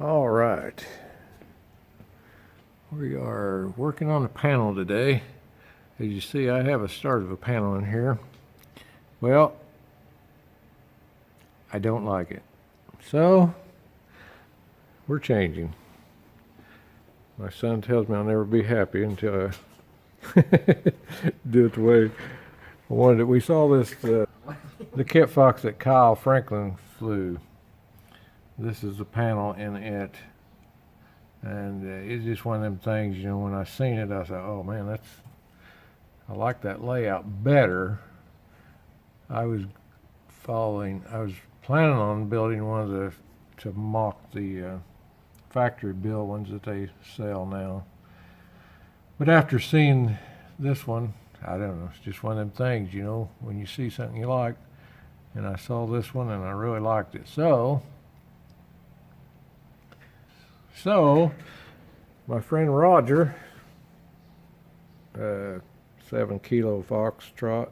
All right, we are working on a panel today. As you see, I have a start of a panel in here. Well, I don't like it, so we're changing. My son tells me I'll never be happy until I do it the way I wanted it. We saw this, the Kitfox that Kyle Franklin flew. This is the panel in it, and it's just one of them things, you know, when I seen it, I thought, oh man, I like that layout better. I was planning on building one of the, to mock the factory build ones that they sell now. But after seeing this one, I don't know, it's just one of them things, you know, when you see something you like, and I saw this one and I really liked it. So, my friend Roger, 7 Kilo Foxtrot,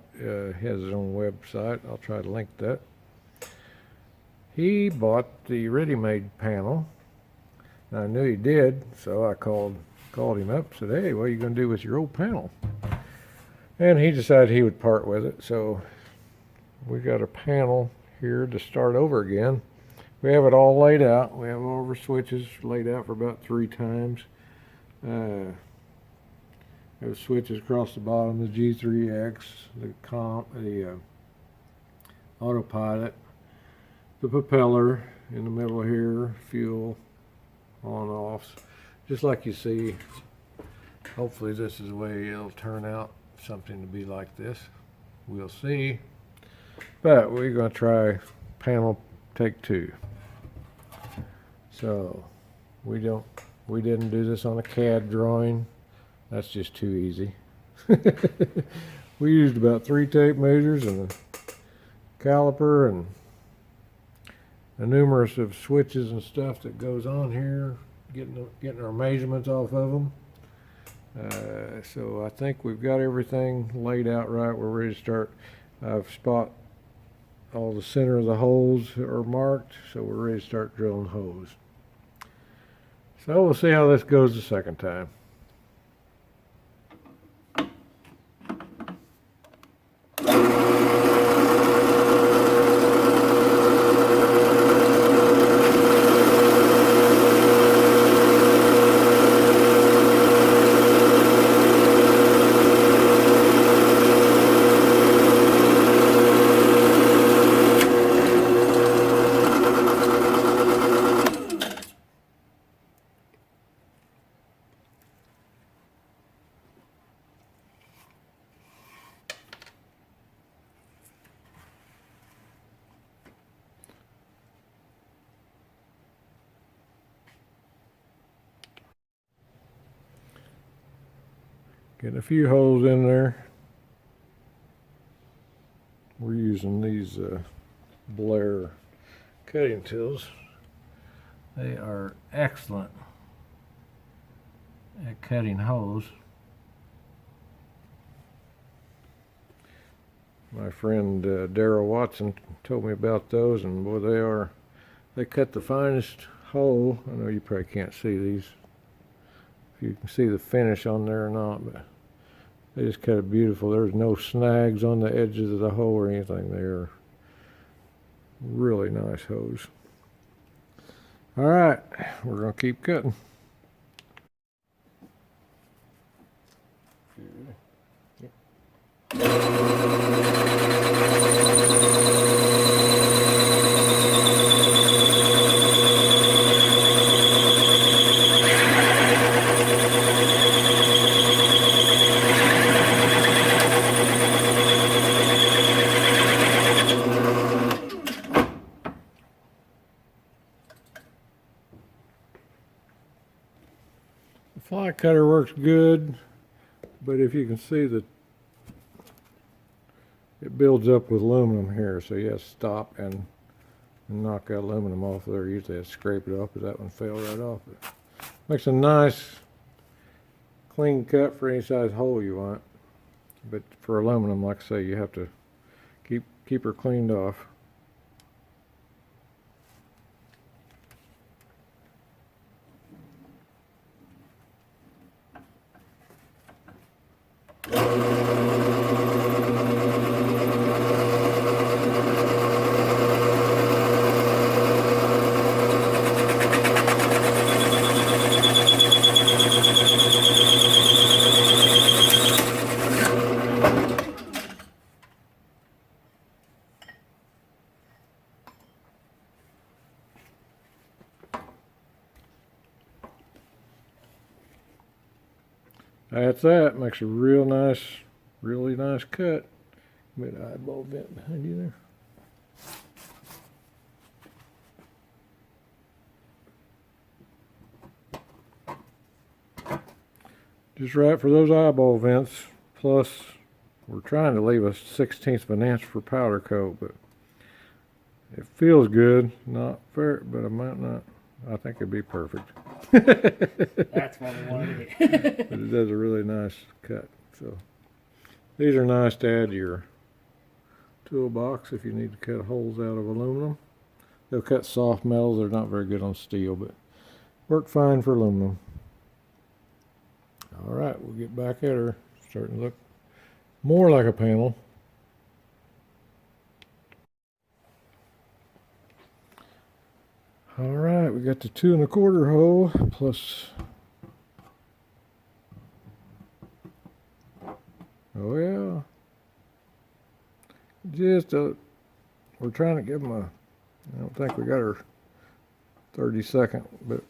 has his own website. I'll try to link that. He bought the ready-made panel. And I knew he did, so I called him up, said, hey, what are you going to do with your old panel? And he decided he would part with it, so we got a panel here to start over again. We have it all laid out. We have all of our switches laid out for about 3 times. There's switches across the bottom, the G3X, the autopilot, the propeller in the middle here, fuel, on offs, just like you see. Hopefully this is the way it'll turn out, something to be like this. We'll see. But we're going to try panel take 2. So we didn't do this on a CAD drawing. That's just too easy. We used about 3 tape measures and a caliper and a numerous of switches and stuff that goes on here, getting our measurements off of them. So I think we've got everything laid out right. We're ready to start. I've spot all the center of the holes are marked, so we're ready to start drilling holes. So we'll see how this goes the second time. Getting a few holes in there. We're using these Blair cutting tools. They are excellent at cutting holes. My friend Darrell Watson told me about those, and boy, they cut the finest hole. I know you probably can't see these, if you can see the finish on there or not, but they just cut it beautiful. There's no snags on the edges of the hole or anything. They're really nice hose. All right, we're gonna keep cutting. The fly cutter works good, but if you can see that it builds up with aluminum here, so you have to stop and knock that aluminum off there. Usually I have to scrape it off, but that one fell right off. It makes a nice clean cut for any size hole you want, but for aluminum, like I say, you have to keep her cleaned off. That's that. Makes a real nice, really nice cut. Bit of eyeball vent behind you there. Just right for those eyeball vents. Plus, we're trying to leave a 1/16 of an inch for powder coat, but it feels good. Not fair, but I might not. I think it'd be perfect. That's what we wanted to do. But it does a really nice cut. So these are nice to add to your toolbox if you need to cut holes out of aluminum. They'll cut soft metals. They're not very good on steel, but work fine for aluminum. All right, we'll get back at her. Starting to look more like a panel. All right, we got the 2 1/4 hole plus. Oh yeah. Just we're trying to give them a. I don't think we got her 32nd, but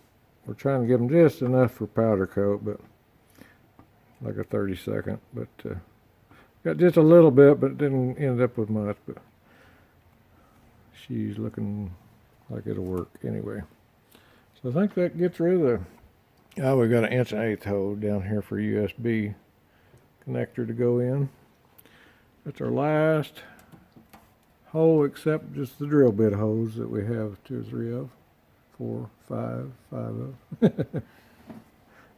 we're trying to give them just enough for powder coat, but like a 32nd. But got just a little bit, but didn't end up with much. But she's looking like it'll work anyway. So I think that gets rid of the. Oh, we got an 1/8" hole down here for USB connector to go in. That's our last hole, except just the drill bit holes that we have 2 or 3 of, 4, 5 of.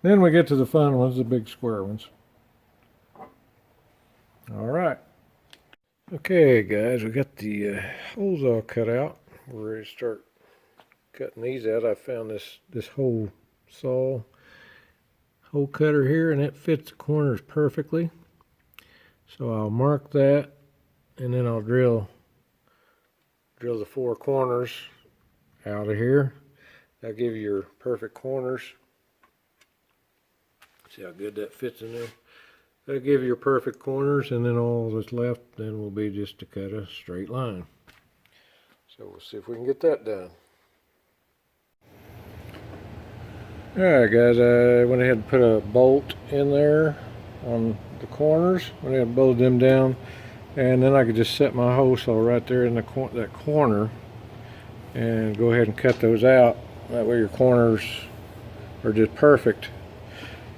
Then we get to the fun ones, the big square ones. All right. Okay, guys, we got the holes all cut out. We're ready to start cutting these out. I found this whole saw hole cutter here, and it fits the corners perfectly. So I'll mark that, and then I'll drill the 4 corners out of here. That'll give you your perfect corners. See how good that fits in there? That'll give you your perfect corners, and then all that's left then will be just to cut a straight line. So we'll see if we can get that done. Alright guys, I went ahead and put a bolt in there on the corners. Went ahead and bolted them down, and then I could just set my hole saw right there in that corner and go ahead and cut those out. That way your corners are just perfect.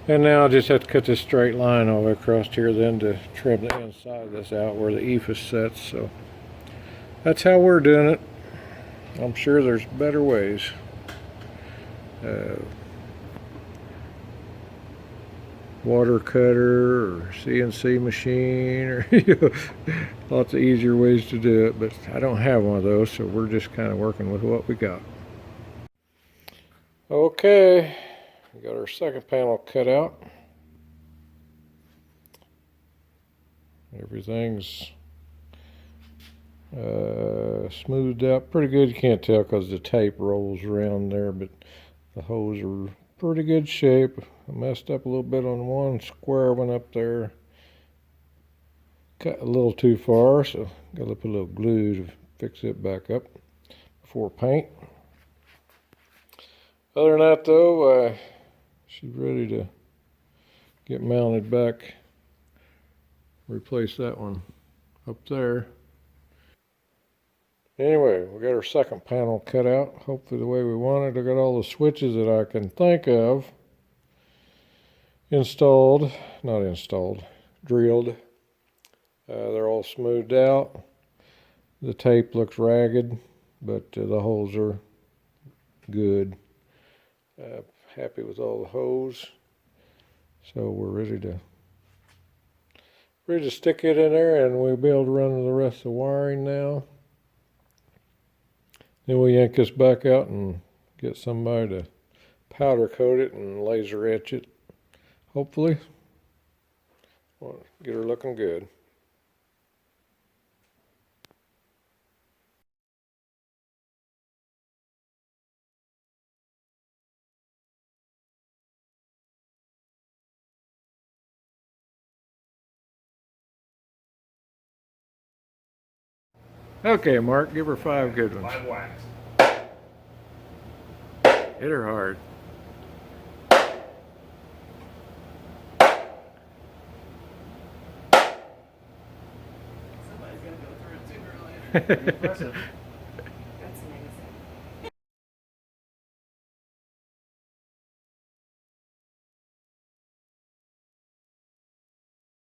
And now I just have to cut this straight line all the way across here then to trim the inside of this out where the ephes sets. So that's how we're doing it. I'm sure there's better ways. Water cutter or CNC machine, or lots of easier ways to do it, but I don't have one of those, so we're just kind of working with what we got. Okay, we got our second panel cut out. Everything's smoothed out pretty good. You can't tell because the tape rolls around there, but the holes are pretty good shape. I messed up a little bit on one square one up there. Cut a little too far, so got to put a little glue to fix it back up before paint. Other than that though, she's ready to get mounted back. Replace that one up there. Anyway, we got our second panel cut out, hopefully the way we want it. I got all the switches that I can think of drilled. They're all smoothed out. The tape looks ragged, but the holes are good. Happy with all the holes. So we're ready to stick it in there, and we'll be able to run the rest of the wiring now. Then we'll yank this back out and get somebody to powder coat it and laser etch it. Hopefully. Well, get her looking good. Okay, Mark, give her 5 good ones. 5 whacks. Hit her hard. Pretty impressive.